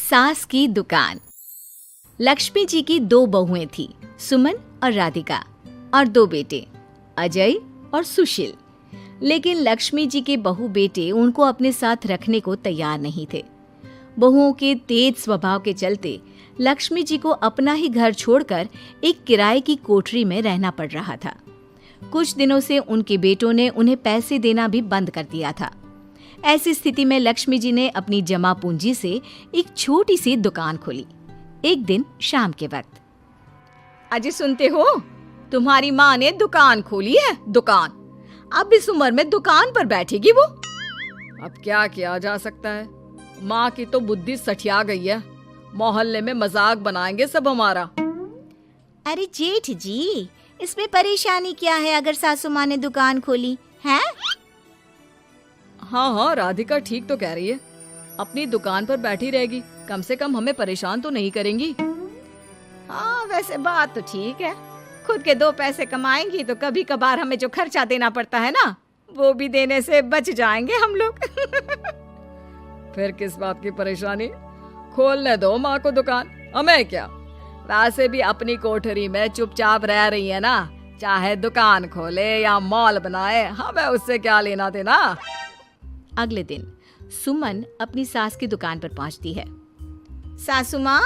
सास की दुकान। लक्ष्मी जी की 2 बहुएं थी, सुमन और राधिका, और 2 बेटे, अजय और सुशील। लेकिन लक्ष्मी जी के बहू बेटे उनको अपने साथ रखने को तैयार नहीं थे। बहुओं के तेज स्वभाव के चलते लक्ष्मी जी को अपना ही घर छोड़कर एक किराए की कोठरी में रहना पड़ रहा था। कुछ दिनों से उनके बेटों ने उन्हें पैसे देना भी बंद कर दिया था। ऐसी स्थिति में लक्ष्मी जी ने अपनी जमा पूंजी से एक छोटी सी दुकान खोली। एक दिन शाम के वक्त, अजय सुनते हो, तुम्हारी माँ ने दुकान खोली है। दुकान अब इस उम्र में दुकान पर बैठेगी वो। अब क्या किया जा सकता है, माँ की तो बुद्धि सठिया गई है। मोहल्ले में मजाक बनाएंगे सब हमारा। अरे जेठ जी, इसमें परेशानी क्या है अगर सासू माँ ने दुकान खोली है? हाँ, राधिका ठीक तो कह रही है। अपनी दुकान पर बैठी रहेगी, कम से कम हमें परेशान तो नहीं करेंगी। हाँ, वैसे बात तो ठीक है। खुद के 2 पैसे कमाएंगी तो कभी कभार हमें जो खर्चा देना पड़ता है ना, वो भी देने से बच जाएंगे हम लोग। फिर किस बात की परेशानी, खोलने दो माँ को दुकान, हमें क्या। वैसे भी अपनी कोठरी में चुपचाप रह रही है ना, चाहे दुकान खोले या मॉल बनाए, हमें उससे क्या लेना देना। अगले दिन सुमन अपनी सास की दुकान पर पहुंचती है। सासू माँ,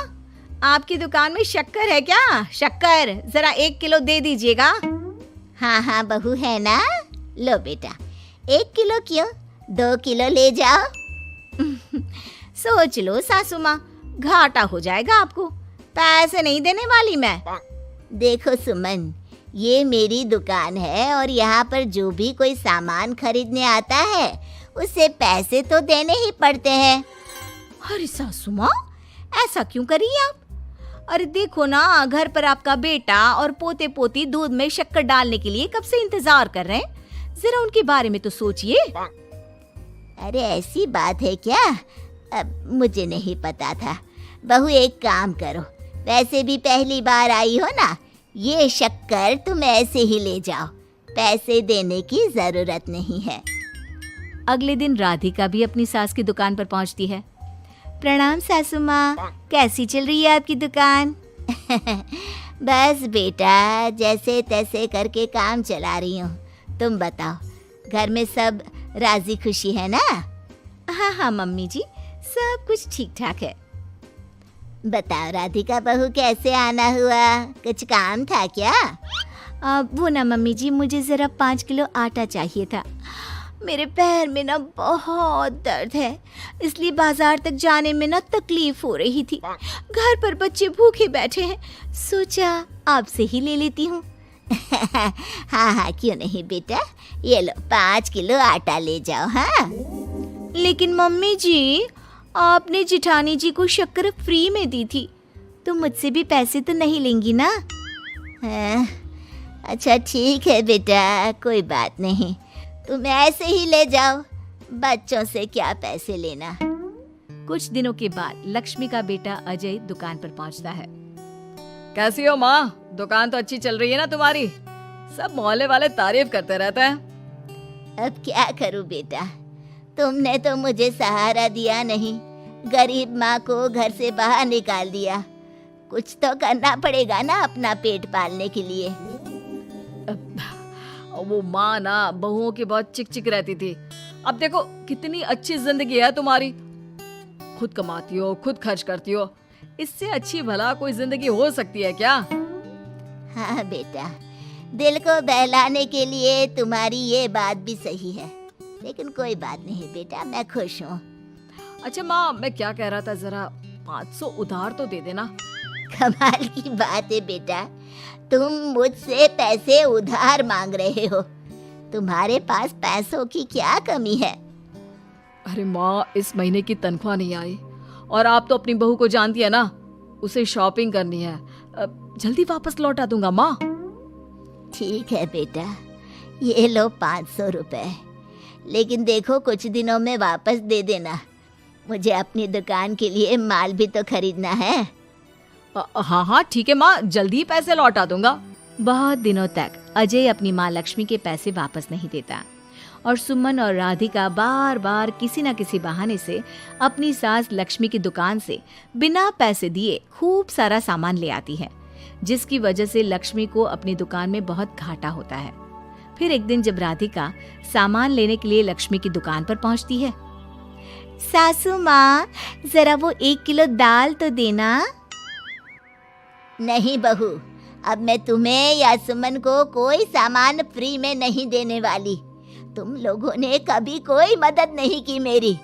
आपकी दुकान में शक्कर है क्या? शक्कर जरा 1 किलो दे दीजिएगा। हाँ बहू है ना, लो बेटा, 1 किलो क्यों, 2 किलो ले जाओ। सोच लो सासू माँ, घाटा हो जाएगा आपको, पैसे नहीं देने वाली मैं। देखो सुमन, ये मेरी दुकान है और यहाँ पर जो भी कोई सामान खरीदने आता है उसे पैसे तो देने ही पड़ते हैं। अरे सासू माँ, ऐसा क्यों करी आप? अरे देखो ना, घर पर आपका बेटा और पोते पोती दूध में शक्कर डालने के लिए कब से इंतजार कर रहे हैं, जरा उनके बारे में तो सोचिए। अरे ऐसी बात है क्या? अब मुझे नहीं पता था। बहू एक काम करो, वैसे भी पहली बार आई हो ना, ये शक्कर तुम ऐसे ही ले जाओ, पैसे देने की जरूरत नहीं है। अगले दिन राधिका भी अपनी सास की दुकान पर पहुंचती है। प्रणाम सासू माँ, कैसी चल रही है आपकी दुकान? बस बेटा, जैसे तैसे करके काम चला रही हूँ। तुम बताओ, घर में सब राजी खुशी है ना? हाँ मम्मी जी, सब कुछ ठीक ठाक है। बताओ राधिका बहू, कैसे आना हुआ? कुछ काम था क्या? वो ना मम्मी जी, मुझे जरा 5 किलो आटा चाहिए था। मेरे पैर में ना बहुत दर्द है, इसलिए बाजार तक जाने में ना तकलीफ हो रही थी। घर पर बच्चे भूखे बैठे हैं, सोचा आपसे ही ले लेती हूँ। हाँ, क्यों नहीं बेटा, ये लो 5 किलो आटा ले जाओ। हाँ, लेकिन मम्मी जी, आपने जिठानी जी को शक्कर फ्री में दी थी, तो मुझसे भी पैसे तो नहीं लेंगी ना? हाँ, अच्छा ठीक है बेटा, कोई बात नहीं, तुम ऐसे ही ले जाओ, बच्चों से क्या पैसे लेना। कुछ दिनों के बाद लक्ष्मी का बेटा अजय दुकान पर पहुंचता है। कैसी हो माँ, दुकान तो अच्छी चल रही है ना तुम्हारी, सब मोहल्ले वाले तारीफ करते रहते हैं। अब क्या करूं बेटा, तुमने तो मुझे सहारा दिया नहीं, गरीब माँ को घर से बाहर निकाल दिया। कुछ तो करना पड़ेगा ना अपना पेट पालने के लिए। वो माँ ना बहुओं की बहुत चिक चिक रहती थी। अब देखो कितनी अच्छी जिंदगी है तुम्हारी, खुद कमाती हो, खुद खर्च करती हो, इससे अच्छी भला कोई जिंदगी हो सकती है क्या? हाँ बेटा, दिल को बहलाने के लिए तुम्हारी ये बात भी सही है, लेकिन कोई बात नहीं बेटा, मैं खुश हूँ। अच्छा माँ, मैं क्या कह रहा था, जरा 500 उधार तो दे देना। कमाल की बात है बेटा, तुम मुझसे पैसे उधार मांग रहे हो, तुम्हारे पास पैसों की क्या कमी है? अरे माँ, इस महीने की तनख्वाह नहीं आई और आप तो अपनी बहू को जानती है ना, उसे शॉपिंग करनी है, जल्दी वापस लौटा दूंगा माँ। ठीक है बेटा, ये लो 500 रुपए, लेकिन देखो कुछ दिनों में वापस दे देना, मुझे अपनी दुकान के लिए माल भी तो खरीदना है। हाँ ठीक है माँ, जल्दी पैसे लौटा दूंगा। बहुत दिनों तक अजय अपनी माँ लक्ष्मी के पैसे वापस नहीं देता और सुमन और राधिका बार बार किसी न किसी बहाने से अपनी सास लक्ष्मी की दुकान से बिना पैसे दिए खूब सारा सामान ले आती है, जिसकी वजह से लक्ष्मी को अपनी दुकान में बहुत घाटा होता है। फिर एक दिन जब राधिका सामान लेने के लिए लक्ष्मी की दुकान पर पहुंचती है, सासू माँ, जरा वो 1 किलो दाल तो देना। नहीं बहू, अब मैं तुम्हें या सुमन को कोई सामान फ्री में नहीं देने वाली। तुम लोगों ने कभी कोई मदद नहीं की मेरी,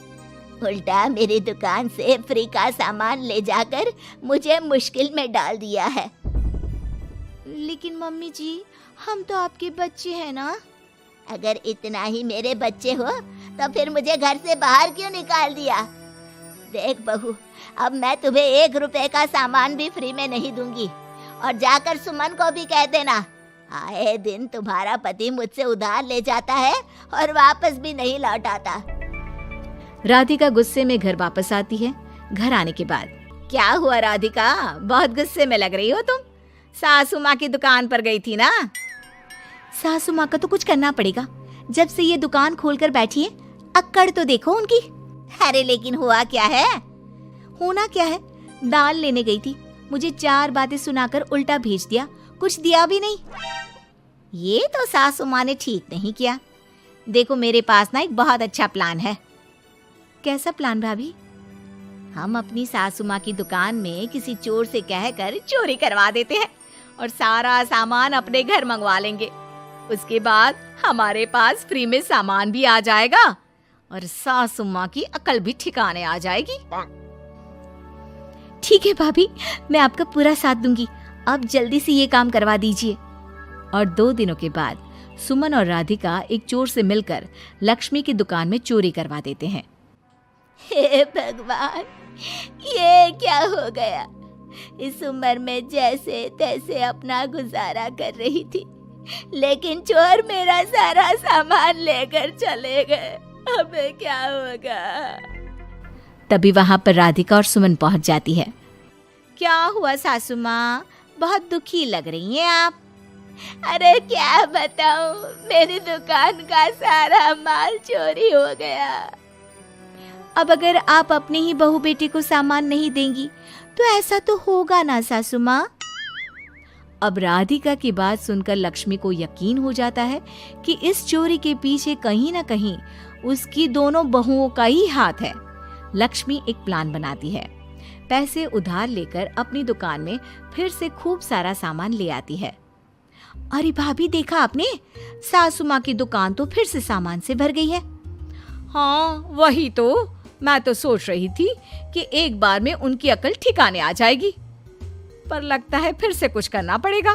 उल्टा मेरी दुकान से फ्री का सामान ले जाकर मुझे मुश्किल में डाल दिया है। लेकिन मम्मी जी, हम तो आपके बच्चे हैं ना। अगर इतना ही मेरे बच्चे हो तो फिर मुझे घर से बाहर क्यों निकाल दिया? देख बहू, अब मैं तुम्हें 1 रुपए का सामान भी फ्री में नहीं दूंगी। और जाकर सुमन को भी कह देना, आए दिन तुम्हारा पति मुझसे उधार ले जाता है और वापस भी नहीं लौटाता। राधिका गुस्से में घर वापस आती है। घर आने के बाद, क्या हुआ राधिका, बहुत गुस्से में लग रही हो तुम? सासू माँ की दुकान पर गई थी ना? सासू माँ का तो कुछ करना पड़ेगा, जब से ये दुकान खोलकर बैठी है। अक्कड़ तो देखो उनकी। अरे लेकिन हुआ क्या है? होना क्या है, दाल लेने गई थी, मुझे 4 बातें सुनाकर उल्टा भेज दिया, कुछ दिया भी नहीं। ये तो सासू माँ ने ठीक नहीं किया। देखो मेरे पास ना एक बहुत अच्छा प्लान है। कैसा प्लान भाभी? हम अपनी सासू माँ की दुकान में किसी चोर से कहकर चोरी करवा देते हैं और सारा सामान अपने घर मंगवा लेंगे। उसके बाद हमारे पास फ्री में सामान भी आ जाएगा और सासू माँ की अकल भी ठिकाने आ जाएगी। ठीक है भाभी, मैं आपका पूरा साथ दूंगी। अब जल्दी से ये काम करवा दीजिए। और 2 दिनों के बाद सुमन और राधिका एक चोर से मिलकर लक्ष्मी की दुकान में चोरी करवा देते हैं। हे भगवान, ये क्या हो गया? इस उम्र में जैसे तैसे अपना गुजारा कर रही थी, लेकिन चोर मेरा सारा सामान लेकर चले गए। अबे क्या होगा? तभी वहां पर राधिका और सुमन पहुंच जाती है। क्या हुआ सासू माँ, बहुत दुखी लग रही हैं आप? अरे क्या बताऊं, मेरी दुकान का सारा माल चोरी हो गया। अब अगर आप अपने ही बहू बेटे को सामान नहीं देंगी तो ऐसा तो होगा ना सासू माँ। अब राधिका की बात सुनकर लक्ष्मी को यकीन हो जाता है कि इस चोरी के पीछे कहीं ना कहीं उसकी दोनों बहुओं का ही हाथ है। लक्ष्मी एक प्लान बनाती है। पैसे उधार लेकर अपनी दुकान में फिर से खूब सारा सामान ले आती है। अरे भाभी, देखा आपने, सासू माँ की दुकान तो फिर से सामान से भर गई है। हाँ वही तो, मैं तो सोच रही थी कि एक बार में उनकी अकल ठिकाने आ जाएगी, पर लगता है फिर से कुछ करना पड़ेगा।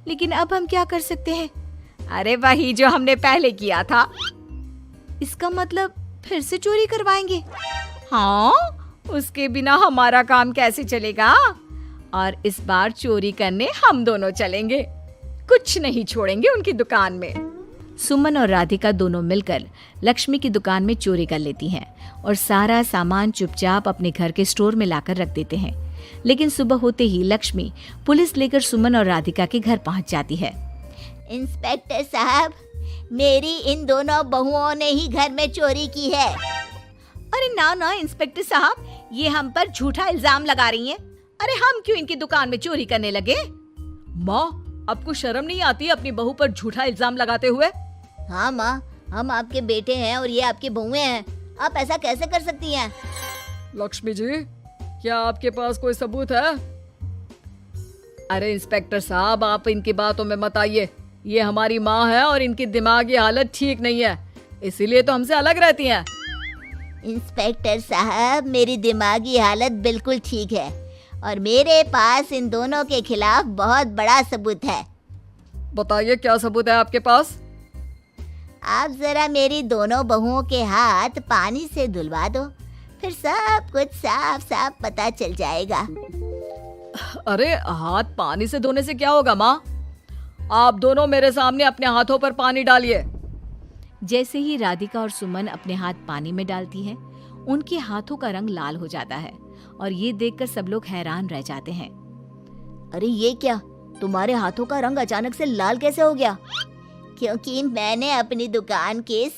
लेकिन अब हम क्या कर सकते हैं? अरे वही जो हमने पहले किया था। इसका मतलब फिर से चोरी करवाएंगे? हाँ, उसके बिना हमारा काम कैसे चलेगा? और इस बार चोरी करने हम दोनों चलेंगे, कुछ नहीं छोड़ेंगे उनकी दुकान में। सुमन और राधिका दोनों मिलकर लक्ष्मी की दुकान में चोरी कर लेती हैं और सारा सामान चुपचाप अपने घर के स्टोर में लाकर रख देते हैं। लेकिन सुबह होते ही लक्ष्मी पुलिस लेकर सुमन और राधिका के घर पहुंच जाती है। इंस्पेक्टर साहब, मेरी इन दोनों बहुओं ने ही घर में चोरी की है। अरे ना ना इंस्पेक्टर साहब, ये हम पर झूठा इल्जाम लगा रही हैं। अरे हम क्यों इनकी दुकान में चोरी करने लगे? माँ, आपको शर्म नहीं आती अपनी बहू पर झूठा इल्जाम लगाते हुए? हाँ माँ, हम आपके बेटे हैं और ये आपकी बहुएं हैं, आप ऐसा कैसे कर सकती हैं? लक्ष्मी जी, क्या आपके पास कोई सबूत है? अरे इंस्पेक्टर साहब, आप इनकी बातों में मत आइए। ये हमारी माँ है और इनकी दिमागी हालत ठीक नहीं है, इसीलिए तो हमसे अलग रहती हैं। इंस्पेक्टर साहब, मेरी दिमागी हालत बिल्कुल ठीक है और मेरे पास इन दोनों के खिलाफ बहुत बड़ा सबूत है। बताइए, क्या सबूत है आपके पास? आप जरा मेरी दोनों बहुओं के हाथ पानी से धुलवा दो, फिर सब कुछ साफ साफ पता चल जाएगा। अरे हाथ पानी से धोने से क्या होगा माँ? आप दोनों मेरे सामने अपने हाथों पर पानी डालिए। जैसे ही राधिका और सुमन अपने हाथ पानी में डालती हैं, उनके हाथों का रंग लाल हो जाता है और ये देखकर सब लोग हैरान रह जाते हैं। अरे ये क्या, तुम्हारे हाथों का रंग अचानक से लाल कैसे हो गया? क्योंकि मैंने अपनी दुकान के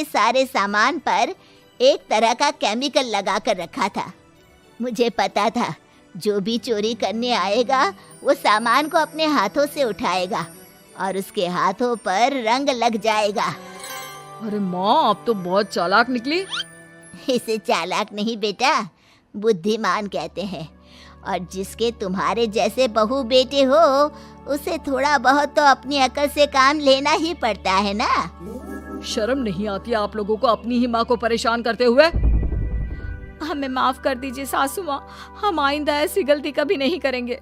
सारे सामान पर एक तरह का केमिकल लगा कर रखा था। मुझे पता था जो भी चोरी करने आएगा वो सामान को अपने हाथों से उठाएगा और उसके हाथों पर रंग लग जाएगा। अरे माँ, आप तो बहुत चालाक निकली। इसे चालाक नहीं बेटा, बुद्धिमान कहते हैं। और जिसके तुम्हारे जैसे बहू बेटे हो उसे थोड़ा बहुत तो अपनी अकल से काम लेना ही पड़ता है ना। शर्म नहीं आती आप लोगों को अपनी ही माँ को परेशान करते हुए? हमें माफ कर दीजिए सासू माँ, हम आइंदा ऐसी गलती कभी नहीं करेंगे।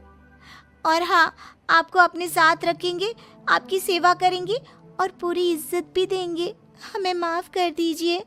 और हाँ, आपको अपने साथ रखेंगे, आपकी सेवा करेंगे और पूरी इज्जत भी देंगे। हमें माफ कर दीजिए।